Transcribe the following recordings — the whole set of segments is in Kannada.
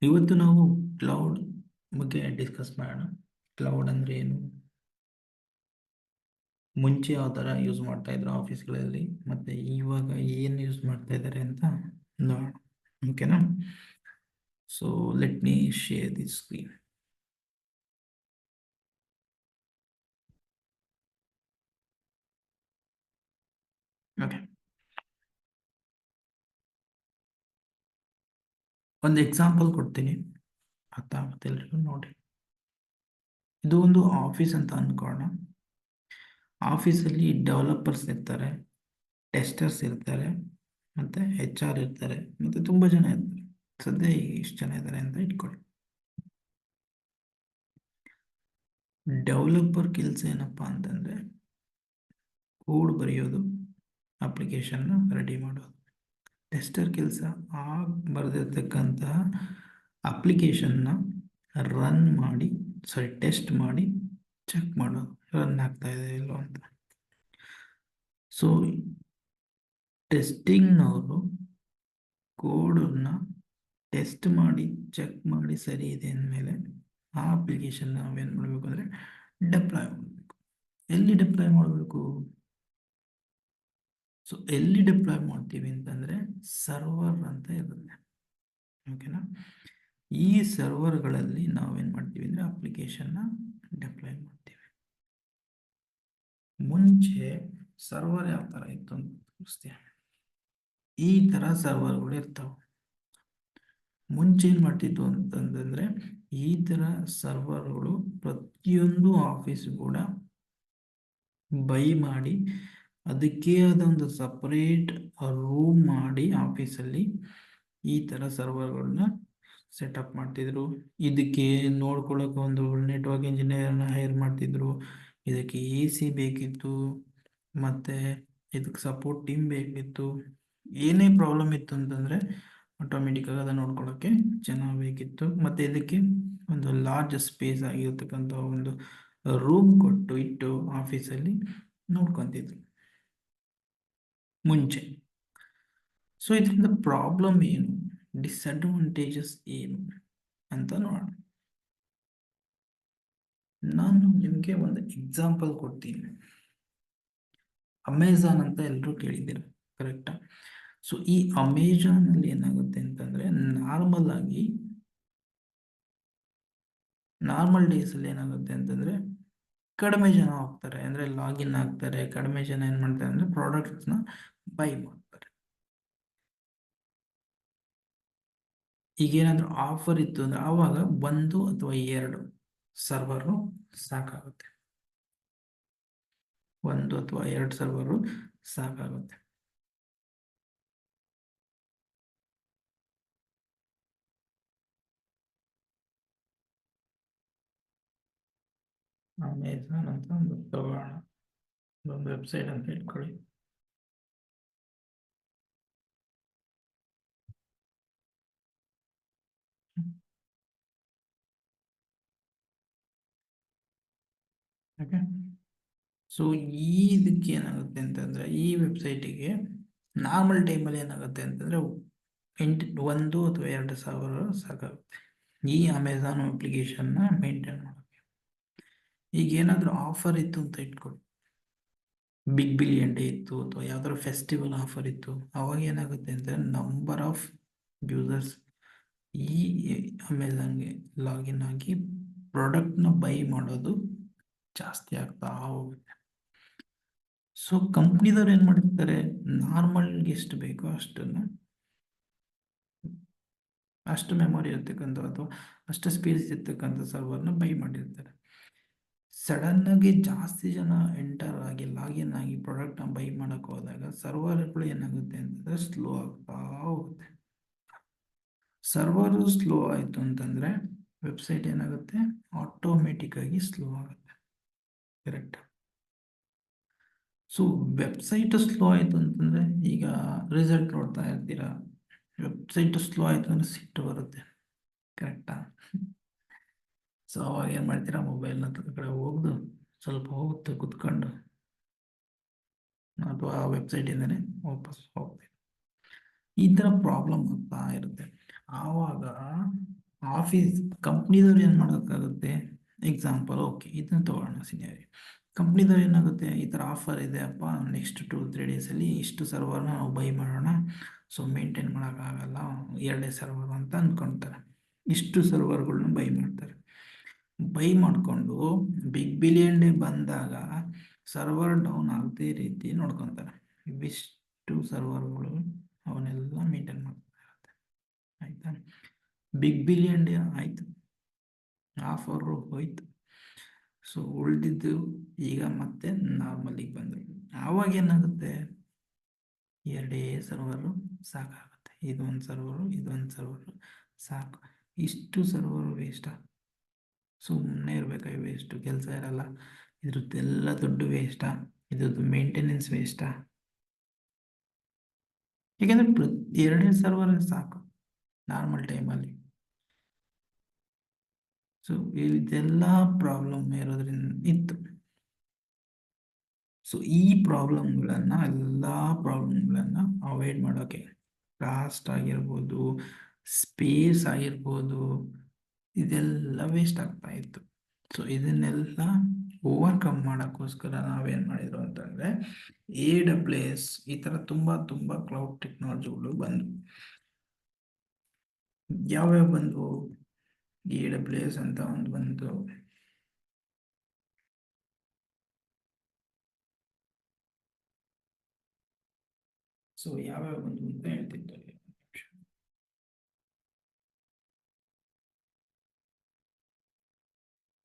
ಇವತ್ತು ನಾವು ಕ್ಲೌಡ್ ಬಗ್ಗೆ ಡಿಸ್ಕಸ್ ಮಾಡೋಣ. ಕ್ಲೌಡ್ ಅಂದ್ರೆ ಏನು, ಮುಂಚೆ ಯಾವ ಥರ ಯೂಸ್ ಮಾಡ್ತಾ ಇದ್ರು ಆಫೀಸ್ಗಳಲ್ಲಿ, ಮತ್ತೆ ಇವಾಗ ಏನು ಯೂಸ್ ಮಾಡ್ತಾ ಇದ್ದಾರೆ ಅಂತ ನೋಡೋಣ. ಓಕೆನಾ? So let me share the screen. Okay, ಒಂದು ಎಕ್ಸಾಂಪಲ್ ಕೊಡ್ತೀನಿ, ಅರ್ಥ ಆಗುತ್ತೆ ಎಲ್ರಿಗೂ. ನೋಡಿ, ಇದು ಒಂದು ಆಫೀಸ್ ಅಂತ ಅನ್ಕೊಳ್ಳೋಣ. ಆಫೀಸಲ್ಲಿ ಡೆವಲಪರ್ಸ್ ಇರ್ತಾರೆ, ಟೆಸ್ಟರ್ಸ್ ಇರ್ತಾರೆ, ಮತ್ತೆ HR ಇರ್ತಾರೆ, ಮತ್ತೆ ತುಂಬ ಜನ ಇರ್ತಾರೆ. ಸದ್ಯ ಇಷ್ಟು ಜನ ಇದ್ದಾರೆ ಅಂತ ಇಟ್ಕೊಳ್ಳಿ. ಡೆವಲಪರ್ ಕೆಲಸ ಏನಪ್ಪಾ ಅಂತಂದ್ರೆ ಕೋಡ್ ಬರೆಯೋದು, ಅಪ್ಲಿಕೇಶನ್ನ ರೆಡಿ ಮಾಡೋದು. ಟೆಸ್ಟರ್ ಕೆಲಸ ಆ ಬರೆದಿರ್ತಕ್ಕಂತಹ ಅಪ್ಲಿಕೇಶನ್ನ ರನ್ ಮಾಡಿ, ಟೆಸ್ಟ್ ಮಾಡಿ ಚೆಕ್ ಮಾಡೋದು, ರನ್ ಆಗ್ತಾ ಇದೆ ಇಲ್ಲೋ ಅಂತ. ಸೊ ಟೆಸ್ಟಿಂಗ್ನವರು ಕೋಡನ್ನ ಟೆಸ್ಟ್ ಮಾಡಿ ಚೆಕ್ ಮಾಡಿ ಸರಿ ಇದೆ ಅಂದಮೇಲೆ ಆ ಅಪ್ಲಿಕೇಶನ್ ನಾವೇನು ಮಾಡಬೇಕು ಅಂದರೆ ಡೆಪ್ಲಾಯ್ ಮಾಡಬೇಕು. ಎಲ್ಲಿ ಡೆಪ್ಲಾಯ್ ಮಾಡಬೇಕು? ಸೊ ಎಲ್ಲಿ ಡೆಪ್ಲಾಯ್ ಮಾಡ್ತೀವಿ ಅಂತಂದರೆ ಸರ್ವರ್ ಅಂತ ಇರುತ್ತೆ. ಓಕೆನಾ? ಈ ಸರ್ವರ್ಗಳಲ್ಲಿ ನಾವೇನು ಮಾಡ್ತೀವಿ ಅಂದರೆ ಅಪ್ಲಿಕೇಶನ್ನ ಡೆಪ್ಲಾಯ್ ಮಾಡ್ತೀವಿ. ಮುಂಚೆ ಸರ್ವರ್ ಯಾವ ಥರ ಇತ್ತು ಅಂತ ತೋರಿಸ್ತೀವಿ. ಈ ಥರ ಸರ್ವರ್ಗಳು ಇರ್ತಾವೆ. ಮುಂಚೆ ಏನು ಮಾಡ್ತಿತ್ತು ಅಂತಂದರೆ ಈ ಥರ ಸರ್ವರ್ಗಳು ಪ್ರತಿಯೊಂದು ಆಫೀಸ್ ಕೂಡ ಬೈ ಮಾಡಿ ಅದಕ್ಕೆ ಆದ ಒಂದು ಸಪರೇಟ್ ರೂಮ್ ಮಾಡಿ ಆಫೀಸಲ್ಲಿ ಈ ಥರ ಸರ್ವರ್ಗಳನ್ನ ಸೆಟಪ್ ಮಾಡ್ತಿದ್ರು. ಇದಕ್ಕೆ ನೋಡ್ಕೊಳ್ಳೋಕೆ ಒಂದು ನೆಟ್ವರ್ಕ್ ಇಂಜಿನಿಯರ್ನ ಹೈರ್ ಮಾಡ್ತಿದ್ರು. ಇದಕ್ಕೆ AC ಬೇಕಿತ್ತು, ಮತ್ತು ಇದಕ್ಕೆ ಸಪೋರ್ಟ್ ಟೀಮ್ ಬೇಕಿತ್ತು. ಏನೇ ಪ್ರಾಬ್ಲಮ್ ಇತ್ತು ಅಂತಂದರೆ ಆಟೋಮೆಟಿಕ್ಕಾಗಿ ಅದನ್ನು ನೋಡ್ಕೊಳ್ಳೋಕ್ಕೆ ಜನ ಬೇಕಿತ್ತು. ಮತ್ತು ಇದಕ್ಕೆ ಒಂದು ಲಾರ್ಜ್ ಸ್ಪೇಸ್ ಆಗಿರ್ತಕ್ಕಂಥ ಒಂದು ರೂಮ್ ಕೊಟ್ಟು ಇಟ್ಟು ಆಫೀಸಲ್ಲಿ ನೋಡ್ಕೊತಿದ್ರು ಮುಂಚೆ. ಸೊ ಇದರಿಂದ ಪ್ರಾಬ್ಲಮ್ ಏನು, ಡಿಸ್ಅಡ್ವಾಂಟೇಜಸ್ ಏನು ಅಂತ ನೋಡೋಣ. ನಾನು ನಿಮಗೆ ಒಂದು ಎಕ್ಸಾಂಪಲ್ ಕೊಡ್ತೀನಿ. ಅಮೆಝಾನ್ ಅಂತ ಎಲ್ಲರೂ ಕೇಳಿದ್ದೀರ, ಕರೆಕ್ಟಾ? ಸೊ ಈ ಅಮೆಝಾನಲ್ಲಿ ಏನಾಗುತ್ತೆ ಅಂತಂದರೆ ನಾರ್ಮಲ್ ಡೇಸಲ್ಲಿ ಏನಾಗುತ್ತೆ ಅಂತಂದರೆ ಕಡಿಮೆ ಜನ ಹೋಗ್ತಾರೆ, ಅಂದರೆ ಲಾಗಿನ್ ಆಗ್ತಾರೆ. ಕಡಿಮೆ ಜನ ಏನು ಮಾಡ್ತಾರೆ ಅಂದರೆ ಪ್ರಾಡಕ್ಟ್ಸ್ನ ಬೈ ಮಾಡ್ತಾರೆ. ಈಗೇನಾದರೂ ಆಫರ್ ಇತ್ತು ಅಂದರೆ ಆವಾಗ 1 ಅಥವಾ 2 ಸರ್ವರು ಸಾಕಾಗುತ್ತೆ. 1 ಅಥವಾ 2 ಸರ್ವರು ಸಾಕಾಗುತ್ತೆ. ಅಮೆಝಾನ್ ಅಂತ ಒಂದು ತಗೋಣ, ಒಂದು ವೆಬ್ಸೈಟ್ ಅಂತ ಇಟ್ಕೊಳ್ಳಿ. ಓಕೆ, ಸೊ ಇದಕ್ಕೆ ಏನಾಗುತ್ತೆ ಅಂತಂದರೆ ಈ ವೆಬ್ಸೈಟಿಗೆ ನಾರ್ಮಲ್ ಟೈಮಲ್ಲಿ ಏನಾಗುತ್ತೆ ಅಂತಂದರೆ 1 ಅಥವಾ 2 ಸಾವಿರ ಸಾಕಾಗುತ್ತೆ ಈ ಅಮೆಝಾನ್ ಅಪ್ಲಿಕೇಶನ್ನ ಮೇಂಟೈನ್ ಮಾಡೋಕ್ಕೆ. ಈಗ ಏನಾದರೂ ಆಫರ್ ಇತ್ತು ಅಂತ ಇಟ್ಕೊಳ್ಳಿ, ಬಿಗ್ ಬಿಲಿಯನ್ ಡೇ ಇತ್ತು ಅಥವಾ ಯಾವ್ದಾದ್ರು ಫೆಸ್ಟಿವಲ್ ಆಫರ್ ಇತ್ತು, ಅವಾಗ ಏನಾಗುತ್ತೆ ಅಂದರೆ ನಂಬರ್ ಆಫ್ ಯೂಸರ್ಸ್ ಈ ಅಮೆಝಾನ್ಗೆ ಲಾಗಿನ್ ಆಗಿ ಪ್ರಾಡಕ್ಟ್ನ ಬೈ ಮಾಡೋದು ಜಾಸ್ತಿ ಆಗ್ತಾ ಹೋಗುತ್ತೆ. ಸೊ ಕಂಪ್ನಿದವ್ರು ಏನು ಮಾಡಿರ್ತಾರೆ, ನಾರ್ಮಲ್ಗೆ ಎಷ್ಟು ಬೇಕೋ ಅಷ್ಟು ಮೆಮೊರಿ ಇರ್ತಕ್ಕಂಥ ಅಥವಾ ಅಷ್ಟು ಸ್ಪೇಸ್ ಇರ್ತಕ್ಕಂಥ ಸರ್ವರ್ನ ಬೈ ಮಾಡಿರ್ತಾರೆ. ಸಡನ್ನಾಗಿ ಜಾಸ್ತಿ ಜನ ಎಂಟರ್ ಆಗಿ ಲಾಗಿನ್ ಆಗಿ ಪ್ರಾಡಕ್ಟ್ನ ಬೈ ಮಾಡೋಕ್ಕೆ ಹೋದಾಗ ಸರ್ವರ್ಗಳು ಏನಾಗುತ್ತೆ ಅಂತಂದರೆ ಸ್ಲೋ ಆಗ್ತಾ ಹೋಗುತ್ತೆ. ಸರ್ವರು ಸ್ಲೋ ಆಯಿತು ಅಂತಂದರೆ ವೆಬ್ಸೈಟ್ ಏನಾಗುತ್ತೆ, ಆಟೋಮೆಟಿಕ್ಕಾಗಿ ಸ್ಲೋ ಆಗುತ್ತೆ. ಕರೆಕ್ಟ್? ಸೊ ವೆಬ್ಸೈಟ್ ಸ್ಲೋ ಆಯಿತು ಅಂತಂದರೆ ಈಗ ರಿಸಲ್ಟ್ ನೋಡ್ತಾ ಇರ್ತೀರಾ, ವೆಬ್ಸೈಟ್ ಸ್ಲೋ ಆಯಿತು ಅಂದರೆ ಸಿಟ್ಟು ಬರುತ್ತೆ. ಕರೆಕ್ಟಾ? ಸೊ ಅವಾಗ ಏನು ಮಾಡ್ತೀರಾ, ಮೊಬೈಲ್ನ ಕಡೆ ಹೋಗ್ದು ಸ್ವಲ್ಪ ಹೋಗುತ್ತೆ ಕುತ್ಕೊಂಡು, ಅಥವಾ ಆ ವೆಬ್ಸೈಟಿಂದನೇ ವಾಪಸ್ ಹೋಗ್ತೀವಿ. ಈ ಥರ ಪ್ರಾಬ್ಲಮ್ ಆಗ್ತಾ ಇರುತ್ತೆ. ಆವಾಗ ಆಫೀಸ್ ಕಂಪ್ನಿದವ್ರು ಏನು ಮಾಡೋಕ್ಕಾಗುತ್ತೆ? ಎಕ್ಸಾಂಪಲ್, ಓಕೆ, ಇದನ್ನ ತಗೊಳ್ಳೋಣ ಸಿನಿಯರಿ. ಕಂಪ್ನಿದವ್ರು ಏನಾಗುತ್ತೆ, ಈ ಥರ ಆಫರ್ ಇದೆ ಅಪ್ಪ, ನೆಕ್ಸ್ಟ್ 2-3 ಡೇಸಲ್ಲಿ ಇಷ್ಟು ಸರ್ವರ್ನ ನಾವು ಬೈ ಮಾಡೋಣ, ಸೊ ಮೇಂಟೈನ್ ಮಾಡೋಕ್ಕಾಗಲ್ಲ, 2 ಸರ್ವರ್ ಅಂತ ಅಂದ್ಕೊಳ್ತಾರೆ. ಇಷ್ಟು ಸರ್ವರ್ಗಳನ್ನ ಬೈ ಮಾಡ್ತಾರೆ. ಬೈ ಮಾಡಿಕೊಂಡು ಬಿಗ್ ಬಿಲಿಯನ್ ಡೇ ಬಂದಾಗ ಸರ್ವರ್ ಡೌನ್ ಆಗದೇ ರೀತಿ ನೋಡ್ಕೊತಾರೆ. ಇವಿಷ್ಟು ಸರ್ವರ್ಗಳು ಅವನ್ನೆಲ್ಲ ಮೇಂಟೈನ್ ಮಾಡ್ತಾ ಇರುತ್ತೆ. ಆಯಿತಾ? ಬಿಗ್ ಬಿಲಿಯನ್ ಡೇ ಆಯಿತು, ಆಫರು ಹೋಯ್ತು. ಸೊ ಉಳಿದಿದ್ದು ಈಗ ಮತ್ತೆ ನಾರ್ಮಲಿಗೆ ಬಂದರು. ಆವಾಗ ಏನಾಗುತ್ತೆ, 2 ಸರ್ವರು ಸಾಕಾಗುತ್ತೆ. ಇದೊಂದು ಸರ್ವರು, ಇದೊಂದು ಸರ್ವರು ಸಾಕು. ಇಷ್ಟು ಸರ್ವರು ವೇಸ್ಟಾ? ಸುಮ್ಮನೆ ಇರಬೇಕಾಗಿ ವೇಸ್ಟು, ಕೆಲಸ ಇರಲ್ಲ. ಇದ್ರದ್ದೆಲ್ಲ ದುಡ್ಡು ವೇಸ್ಟಾ? ಇದ್ರದ್ದು ಮೇಂಟೆನೆನ್ಸ್ ವೇಸ್ಟಾ? ಯಾಕೆಂದರೆ 2 ಸರ್ವರ್ ಸಾಕು ನಾರ್ಮಲ್ ಟೈಮಲ್ಲಿ. ಸೊ ಇದೆಲ್ಲ ಪ್ರಾಬ್ಲಮ್ ಇರೋದ್ರಿಂದ ಇತ್ತು. ಸೊ ಈ ಪ್ರಾಬ್ಲಮ್ಗಳನ್ನು ಎಲ್ಲ ಪ್ರಾಬ್ಲಮ್ಗಳನ್ನು ಅವಾಯ್ಡ್ ಮಾಡೋಕ್ಕೆ ಕಾಸ್ಟ್ ಆಗಿರ್ಬೋದು, ಸ್ಪೇಸ್ ಆಗಿರ್ಬೋದು, ಇದೆಲ್ಲ ವೇಸ್ಟ್ ಆಗ್ತಾ ಇತ್ತು. ಸೊ ಇದನ್ನೆಲ್ಲ ಓವರ್ಕಮ್ ಮಾಡೋಕ್ಕೋಸ್ಕರ ನಾವೇನು ಮಾಡಿದ್ರು ಅಂತಂದರೆ AWS ಈ ಥರ ತುಂಬ ಕ್ಲೌಡ್ ಟೆಕ್ನಾಲಜಿಗಳು ಬಂದವು. ಯಾವ್ಯಾವ ಬಂದವು? AWS ಅಂತ ಒಂದು ಬಂತು. ಸೊ ಯಾವ್ಯಾವ ಬಂದು ಅಂತ ಹೇಳ್ತಿದ್ದಾರೆ.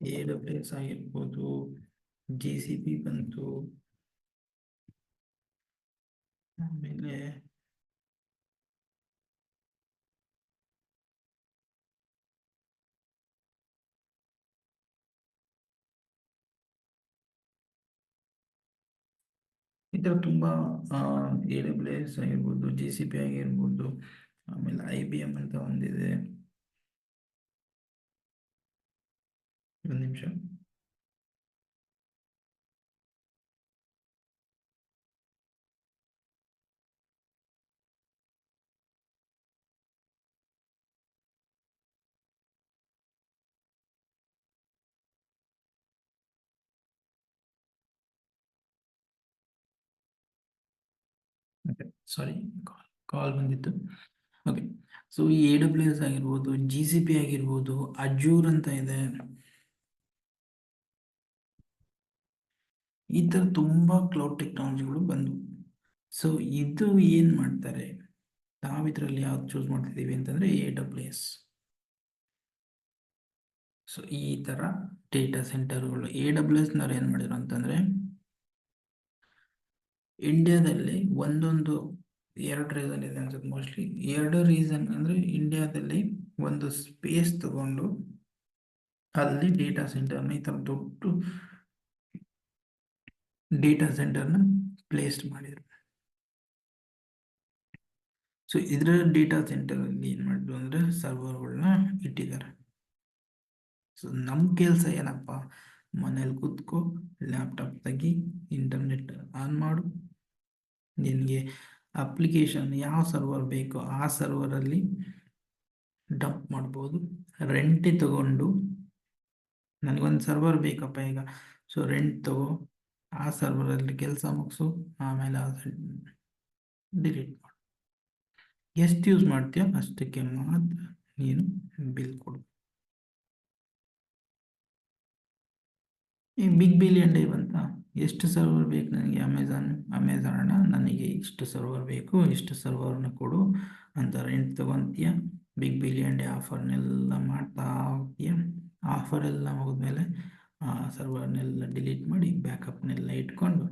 AWS ಆಗಿರ್ಬೋದು, GCP ಬಂತು, ಆಮೇಲೆ ಈ ಥರ ತುಂಬ AWS ಆಗಿರ್ಬೋದು, GCP ಆಗಿರ್ಬೋದು, ಆಮೇಲೆ IBM ಅಂತ ಒಂದಿದೆ. ಒಂದು ನಿಮಿಷ. ಓಕೆ, ಸಾರಿ, ಕಾಲ್ ಬಂದಿತ್ತು. ಓಕೆ, ಸೊ ಈ AWS ಆಗಿರ್ಬೋದು, GCP ಆಗಿರ್ಬೋದು, ಅಜೂರ್ ಅಂತ ಇದೆ. ಈ ಥರ ತುಂಬ ಕ್ಲೌಡ್ ಟೆಕ್ನಾಲಜಿಗಳು ಬಂದವು. ಸೊ ಇದು ಏನು ಮಾಡ್ತಾರೆ, ನಾವು ಇದರಲ್ಲಿ ಯಾವ್ದು ಚೂಸ್ ಮಾಡ್ತಿದ್ದೀವಿ ಅಂತಂದರೆ AWS. ಸೊ ಈ ಥರ ಡೇಟಾ ಸೆಂಟರ್ಗಳು AWSನವ್ರು ಏನು ಮಾಡಿದ್ರು ಅಂತಂದರೆ ಇಂಡಿಯಾದಲ್ಲಿ ಒಂದೊಂದು 2 ರೀಸನ್ ಇದೆ ಅನ್ಸುತ್ತೆ ಮೋಸ್ಟ್ಲಿ. 2 ರೀಸನ್ ಅಂದರೆ ಇಂಡಿಯಾದಲ್ಲಿ ಒಂದು ಸ್ಪೇಸ್ ತಗೊಂಡು ಅಲ್ಲಿ ಡೇಟಾ ಸೆಂಟರ್ನ ಈ ಥರ ದೊಡ್ಡ ಡೇಟಾ ಸೆಂಟರ್ನ ಪ್ಲೇಸ್ ಮಾಡಿದ್ರು. ಸೊ ಇದರ ಡೇಟಾ ಸೆಂಟರಲ್ಲಿ ಏನು ಮಾಡಿದ್ರು ಅಂದರೆ ಸರ್ವರ್ಗಳನ್ನ ಇಟ್ಟಿದ್ದಾರೆ. ಸೊ ನಮ್ಮ ಕೆಲಸ ಏನಪ್ಪ, ಮನೇಲಿ ಕೂತ್ಕೋ, ಲ್ಯಾಪ್ಟಾಪ್ ತೆಗಿ, ಇಂಟರ್ನೆಟ್ ಆನ್ ಮಾಡು, ನಿನಗೆ ಅಪ್ಲಿಕೇಶನ್ ಯಾವ ಸರ್ವರ್ ಬೇಕೋ ಆ ಸರ್ವರಲ್ಲಿ ಡಂಪ್ ಮಾಡ್ಬೋದು. ರೆಂಟಿ ತಗೊಂಡು ನನಗೊಂದು ಸರ್ವರ್ ಬೇಕಪ್ಪ ಈಗ, ಸೊ ರೆಂಟ್ ತಗೋ, ಆ ಸರ್ವರಲ್ಲಿ ಕೆಲಸ ಮುಗಿಸು, ಆಮೇಲೆ ಡಿಲೀಟ್ ಮಾಡು. ಎಷ್ಟು ಯೂಸ್ ಮಾಡ್ತೀಯೋ ಅಷ್ಟಕ್ಕೆ ಮಾತ್ರ ನೀನು ಬಿಲ್ ಕೊಡು. ಈ ಬಿಗ್ ಬಿಲಿಯನ್ ಡೇ ಬಂತ, ಎಷ್ಟು ಸರ್ವರ್ ಬೇಕು ನನಗೆ? ಅಮೆಝಾನ್ ನನಗೆ ಇಷ್ಟು ಸರ್ವರ್ ಬೇಕು, ಇಷ್ಟು ಸರ್ವರ್ನ ಕೊಡು ಅಂತ ರೆಂಟ್ ತಗೊತೀಯ. ಬಿಗ್ ಬಿಲಿಯನ್ ಡೇ ಆಫರ್ನೆಲ್ಲ ಮಾಡ್ತಾ ಹೋಗ್ತೀಯ. ಆಫರ್ ಎಲ್ಲ ಮುಗಿದ್ಮೇಲೆ ಆ ಸರ್ವರ್ನೆಲ್ಲ ಡಿಲೀಟ್ ಮಾಡಿ ಬ್ಯಾಕಪ್ನೆಲ್ಲ ಇಟ್ಕೊಂಡು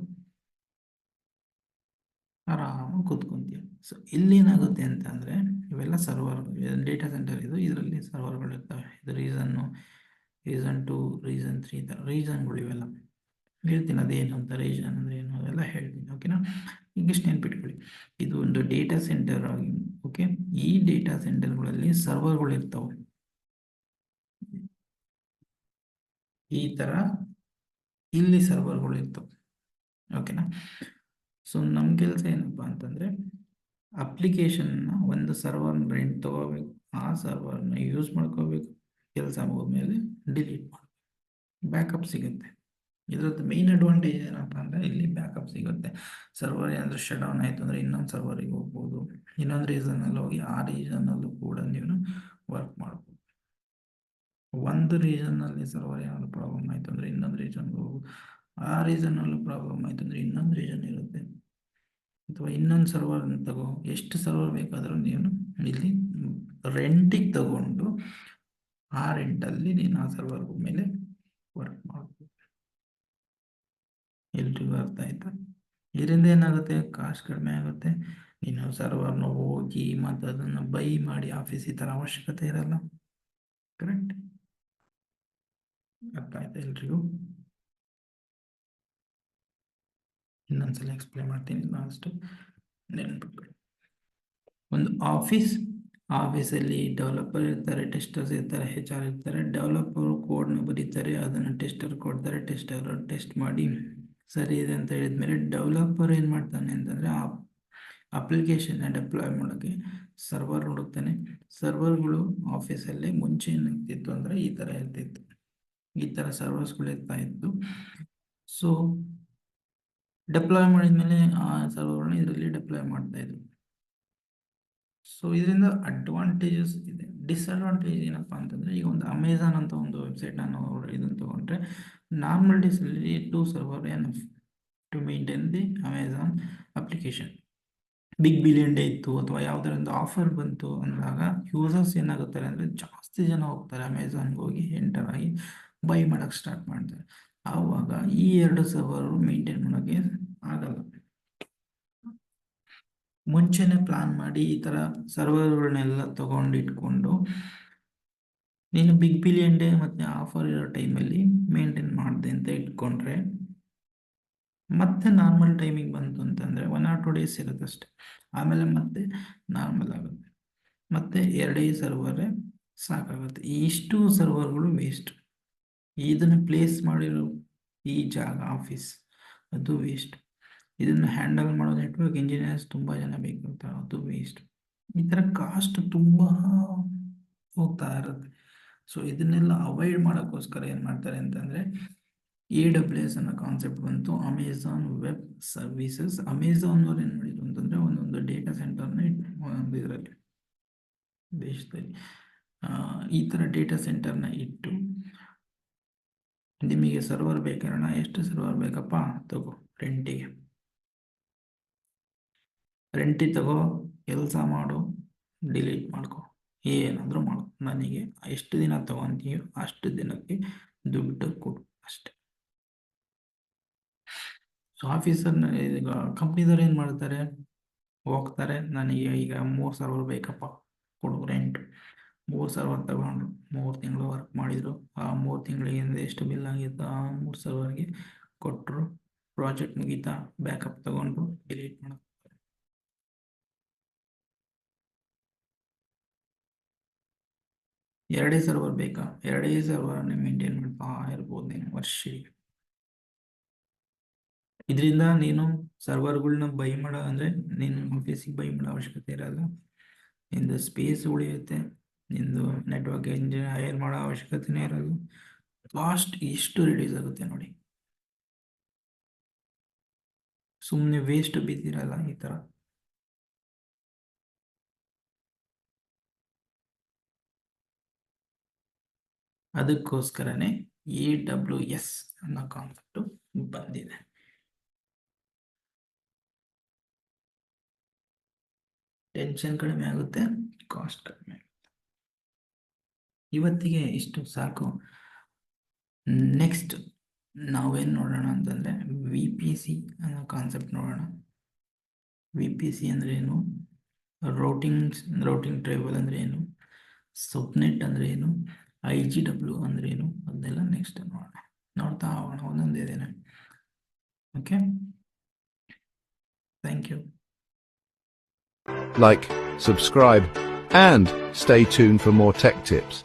ಆರಾಮಾಗಿ ಕೂತ್ಕೊಂತೀಯ. ಸೊ ಇಲ್ಲೇನಾಗುತ್ತೆ ಅಂತ ಅಂದರೆ ಇವೆಲ್ಲ ಸರ್ವರ್ ಡೇಟಾ ಸೆಂಟರ್ ಇದು, ಇದರಲ್ಲಿ ಸರ್ವರ್ಗಳು ಇರ್ತವೆ. ಇದು ರೀಸನ್ 2, ರೀಸನ್ 3 ಥರ ರೀಸನ್ಗಳು ಇವೆಲ್ಲ ಹೇಳ್ತೀನಿ. ಅದೇನು ಅಂತ, ರೀಸನ್ ಅಂದರೆ ಏನು ಅದೆಲ್ಲ ಹೇಳ್ತೀನಿ. ಓಕೆನಾ? ಈಗಿಷ್ಟು ನೆನ್ಪಿಟ್ಕೊಳ್ಳಿ, ಇದು ಒಂದು ಡೇಟಾ ಸೆಂಟರ್ ಆಗಿ. ಓಕೆ, ಈ ಡೇಟಾ ಸೆಂಟರ್ಗಳಲ್ಲಿ ಸರ್ವರ್ಗಳು ಇರ್ತವೆ. ಈ ಥರ ಇಲ್ಲಿ ಸರ್ವರ್ಗಳು ಇರ್ತವೆ. ಓಕೆನಾ? ಸೊ ನಮ್ಮ ಕೆಲಸ ಏನಪ್ಪ ಅಂತಂದರೆ ಅಪ್ಲಿಕೇಶನ್ನ ಒಂದು ಸರ್ವರ್ ರೆಂಟ್ ತಗೋಬೇಕು, ಆ ಸರ್ವರ್ನ ಯೂಸ್ ಮಾಡ್ಕೋಬೇಕು, ಕೆಲಸ ಮುಗಿದ್ಮೇಲೆ ಡಿಲೀಟ್ ಮಾಡಿ ಬ್ಯಾಕಪ್ ಸಿಗುತ್ತೆ. ಇದರದ್ದು ಮೇನ್ ಅಡ್ವಾಂಟೇಜ್ ಏನಪ್ಪ ಅಂದರೆ ಇಲ್ಲಿ ಬ್ಯಾಕಪ್ ಸಿಗುತ್ತೆ. ಸರ್ವರ್ ಏನಾದರೂ ಶಟ್ ಡೌನ್ ಆಯಿತು ಅಂದರೆ ಇನ್ನೊಂದು ಸರ್ವರಿಗೆ ಹೋಗ್ಬೋದು, ಇನ್ನೊಂದು ರೀಸನಲ್ಲಿ ಹೋಗಿ ಆ ರೀಸನಲ್ಲೂ ಕೂಡ ನೀವು ವರ್ಕ್ ಮಾಡ್ಬೋದು. ಒಂದು ರೀಸನ್ನಲ್ಲಿ ಸರ್ವರ್ ಏನಾದರೂ ಪ್ರಾಬ್ಲಮ್ ಆಯಿತು ಅಂದರೆ ಇನ್ನೊಂದು ರೀಸನ್ಗೆ ಹೋಗ್ಬೋದು, ಆ ರೀಸನಲ್ಲೂ ಪ್ರಾಬ್ಲಮ್ ಆಯಿತು ಅಂದರೆ ಇನ್ನೊಂದು ರೀಸನ್ ಇರುತ್ತೆ, ಅಥವಾ ಇನ್ನೊಂದು ಸರ್ವರ್ ತಗೋ, ಎಷ್ಟು ಸರ್ವರ್ ಬೇಕಾದರೂ ನೀನು ಇಲ್ಲಿ ರೆಂಟಿಗೆ ತಗೊಂಡು ಆ ರೆಂಟಲ್ಲಿ ನೀನು ಆ ಸರ್ವರ್ ಮೇಲೆ ವರ್ಕ್ ಮಾಡ್ಬೋದು. ಎಲ್ರಿಗೂ ಅರ್ಥ ಆಯ್ತಾ? ಇದರಿಂದ ಏನಾಗುತ್ತೆ, ಕಾಸ್ಟ್ ಕಡಿಮೆ ಆಗುತ್ತೆ. ನೀನು ಸರ್ವರ್ನ ಹೋಗಿ ಮತ್ತು ಅದನ್ನು ಬೈ ಮಾಡಿ ಆಫೀಸಿಗೆ ಥರ ಅವಶ್ಯಕತೆ ಇರಲ್ಲ. ಕರೆಕ್ಟ್? ಅರ್ಥ ಆಯ್ತಾ ಎಲ್ರಿಗೂ? ಇನ್ನೊಂದ್ಸಲ ಎಕ್ಸ್ಪ್ಲೇನ್ ಮಾಡ್ತೀನಿ ಲಾಸ್ಟ್ ನೆನ್ಪಿಟ್ಕೊಳ್ಳಿ. ಒಂದು ಆಫೀಸಲ್ಲಿ ಡೆವಲಪರ್ ಇರ್ತಾರೆ, ಟೆಸ್ಟರ್ಸ್ ಇರ್ತಾರೆ, HR ಇರ್ತಾರೆ. ಡೆವಲಪರ್ ಕೋಡ್ನ ಬರೀತಾರೆ, ಅದನ್ನು ಟೆಸ್ಟರ್ ಕೊಡ್ತಾರೆ, ಟೆಸ್ಟರ್ ಟೆಸ್ಟ್ ಮಾಡಿ ಸರಿ ಇದೆ ಅಂತ ಹೇಳಿದ್ಮೇಲೆ ಡೆವಲಪರ್ ಏನು ಮಾಡ್ತಾನೆ ಅಂತಂದರೆ ಆ ಅಪ್ಲಿಕೇಶನ್ನ ಡೆಪ್ಲಾಯ್ ಮಾಡೋಕ್ಕೆ ಸರ್ವರ್ ಹುಡುಕ್ತಾನೆ. ಸರ್ವರ್ಗಳು ಆಫೀಸಲ್ಲಿ ಮುಂಚೆ ಏನಾಗ್ತಿತ್ತು ಅಂದರೆ ಈ ಥರ ಇರ್ತಿತ್ತು, ಈ ಥರ ಸರ್ವರ್ಸ್ಗಳು ಇರ್ತಾ ಇತ್ತು. ಸೊ ಡೆಪ್ಲಾಯ್ ಮಾಡಿದ್ಮೇಲೆ ಆ ಸರ್ವರ್ಗಳನ್ನ ಇದರಲ್ಲಿ ಡೆಪ್ಲಾಯ್ ಮಾಡ್ತಾಯಿದ್ರು. ಸೊ ಇದರಿಂದ ಅಡ್ವಾಂಟೇಜಸ್ ಇದೆ. ಡಿಸ್ಅಡ್ವಾಂಟೇಜ್ ಏನಪ್ಪ ಅಂತಂದರೆ, ಈಗ ಒಂದು ಅಮೆಝಾನ್ ಅಂತ ಒಂದು ವೆಬ್ಸೈಟ್ ನಾನು ಇದನ್ನು ತೊಗೊಂಡ್ರೆ ನಾರ್ಮಲ್ ಡೇಸಲ್ಲಿ 2 server enough to maintain the Amazon application. Big billion day ಇತ್ತು ಅಥವಾ ಯಾವುದರ ಒಂದು ಆಫರ್ ಬಂತು ಅಂದಾಗ ಯೂಸರ್ಸ್ ಏನಾಗುತ್ತಾರೆ ಅಂದರೆ ಜಾಸ್ತಿ ಜನ ಹೋಗ್ತಾರೆ ಅಮೆಝಾನ್ಗೆ, ಹೋಗಿ ಎಂಟರ್ ಆಗಿ ಬೈ ಮಾಡೋಕ್ಕೆ ಸ್ಟಾರ್ಟ್ ಮಾಡ್ತಾರೆ. ಆವಾಗ ಈ 2 ಸರ್ವರ್ ಮೇಂಟೈನ್ ಮಾಡೋಕ್ಕೆ ಆಗಲ್ಲ. ಮುಂಚೆನೆ ಪ್ಲಾನ್ ಮಾಡಿ ಈ ಥರ ಸರ್ವರ್ಗಳನ್ನೆಲ್ಲ ತಗೊಂಡಿಟ್ಕೊಂಡು ನೀನು ಬಿಗ್ ಬಿಲಿಯನ್ ಡೇ ಮತ್ತು ಆಫರ್ ಇರೋ ಟೈಮಲ್ಲಿ ಮೇಂಟೈನ್ ಮಾಡಿದೆ ಅಂತ ಇಟ್ಕೊಂಡ್ರೆ ಮತ್ತೆ ನಾರ್ಮಲ್ ಟೈಮಿಗೆ ಬಂತು ಅಂತಂದರೆ 1 or 2 days ಇರುತ್ತೆ ಅಷ್ಟೆ. ಆಮೇಲೆ ಮತ್ತೆ ನಾರ್ಮಲ್ ಆಗುತ್ತೆ, ಮತ್ತೆ 2 ಸರ್ವರೇ ಸಾಕಾಗುತ್ತೆ. ಇಷ್ಟು ಸರ್ವರ್ಗಳು ವೇಸ್ಟ್. ಇದನ್ನು ಪ್ಲೇಸ್ ಮಾಡಿರೋ ಈ ಜಾಗ ಆಫೀಸ್ ಅದು ವೇಸ್ಟ್. ಇದನ್ನು ಹ್ಯಾಂಡಲ್ ಮಾಡೋ ನೆಟ್ವರ್ಕ್ ಇಂಜಿನಿಯರ್ಸ್ ತುಂಬ ಜನ ಬೇಕಾಗ್ತಾರೆ, ಅದು ವೇಸ್ಟ್. ಈ ಥರ ಕಾಸ್ಟ್ ತುಂಬ ಹೋಗ್ತಾ ಇರುತ್ತೆ. ಸೊ ಇದನ್ನೆಲ್ಲ ಅವಾಯ್ಡ್ ಮಾಡೋಕ್ಕೋಸ್ಕರ ಏನು ಮಾಡ್ತಾರೆ ಅಂತಂದರೆ AWS ಅನ್ನೋ ಕಾನ್ಸೆಪ್ಟ್ ಬಂತು, ಅಮೆಝಾನ್ ವೆಬ್ ಸರ್ವಿಸಸ್. ಅಮೆಝಾನ್ ಅವ್ರು ಏನು ಮಾಡಿದ್ರು ಅಂತಂದರೆ ಒಂದೊಂದು ಡೇಟಾ ಸೆಂಟರ್ನ ಒಂದು ಇದರಲ್ಲಿ ದೇಶದಲ್ಲಿ ಈ ಥರ ಡೇಟಾ ಸೆಂಟರ್ನ ಇಟ್ಟು ನಿಮಗೆ ಸರ್ವರ್ ಬೇಕಾರಣ, ಎಷ್ಟು ಸರ್ವರ್ ಬೇಕಪ್ಪ ತಗೋ ರೆಂಟಿಗೆ ತಗೋ, ಕೆಲಸ ಮಾಡು, ಡಿಲೀಟ್ ಮಾಡ್ಕೊ, ಏನಾದರೂ ಮಾಡು, ನನಗೆ ಎಷ್ಟು ದಿನ ತಗೊಂತೀಯೋ ಅಷ್ಟು ದಿನಕ್ಕೆ ದುಡ್ಡು ಕೊಡು ಅಷ್ಟೆ. ಸೊ ಆಫೀಸರ್ನ ಈಗ ಕಂಪ್ನಿದವ್ರು ಏನು ಮಾಡ್ತಾರೆ, ಹೋಗ್ತಾರೆ, ನನಗೆ ಈಗ 3 ಸರ್ವರ್ ಬೇಕಪ್ಪ ಕೊಡು ರೆಂಟ್. 3 ಸರ್ವರ್ ತಗೊಂಡು 3 ತಿಂಗಳು ವರ್ಕ್ ಮಾಡಿದರು. ಆ 3 ತಿಂಗಳಿಗೆ ಎಷ್ಟು ಬಿಲ್ ಆಗಿತ್ತು ಆ 3 ಸರ್ವರ್ಗೆ ಕೊಟ್ಟರು. ಪ್ರಾಜೆಕ್ಟ್ ಮುಗೀತಾ, ಬ್ಯಾಕಪ್ ತಗೊಂಡು ಡಿಲೀಟ್ ಮಾಡೋದು. 2 ಸರ್ವರ್ ಬೇಕಾ, 2 ಸರ್ವರ್ನ ಮೇಂಟೈನ್ ಮಾಡ್ತಾ ಇರ್ಬೋದು ನೀನು ವರ್ಷಿಗೆ. ಇದರಿಂದ ನೀನು ಸರ್ವರ್ಗಳನ್ನ ಬೈ ಮಾಡೋ ಅಂದರೆ ನೀನು ಆಫೀಸಿಗೆ ಬೈ ಮಾಡೋ ಅವಶ್ಯಕತೆ ಇರಲ್ಲ, ನಿಂದು ಸ್ಪೇಸ್ ಉಳಿಯುತ್ತೆ, ನಿಂದು ನೆಟ್ವರ್ಕ್ ಇಂಜಿನ್ ಹೈರ್ ಮಾಡೋ ಅವಶ್ಯಕತೆನೇ ಇರಲ್ಲ. ಕಾಸ್ಟ್ ಎಷ್ಟು ರಿಡ್ಯೂಸ್ ಆಗುತ್ತೆ ನೋಡಿ, ಸುಮ್ಮನೆ ವೇಸ್ಟ್ ಬಿದ್ದಿರಲ್ಲ ಈ ಥರ. ಅದಕ್ಕೋಸ್ಕರನೇ AWS ಅನ್ನೋ ಕಾನ್ಸೆಪ್ಟು ಬಂದಿದೆ. ಟೆನ್ಷನ್ ಕಡಿಮೆ ಆಗುತ್ತೆ, ಕಾಸ್ಟ್ ಕಡಿಮೆ ಆಗುತ್ತೆ. ಇವತ್ತಿಗೆ ಇಷ್ಟು ಸಾಕು. ನೆಕ್ಸ್ಟ್ ನಾವೇನು ನೋಡೋಣ ಅಂತಂದರೆ VPC ಅನ್ನೋ ಕಾನ್ಸೆಪ್ಟ್ ನೋಡೋಣ. VPC ಅಂದರೆ ಏನು, ರೌಟಿಂಗ್ ಟೇಬಲ್ ಅಂದರೆ ಏನು, ಸಬ್ನೆಟ್ ಅಂದರೆ ಏನು, IGW ಅಂದರೆ ಏನು, ಅದನ್ನೆಲ್ಲ ನೆಕ್ಸ್ಟ್ ನೋಡ್ತಾ ಹೋಗೋಣ ಒಂದೊಂದೇನೆ. Okay, thank you. Like, subscribe, and stay tuned for more tech tips.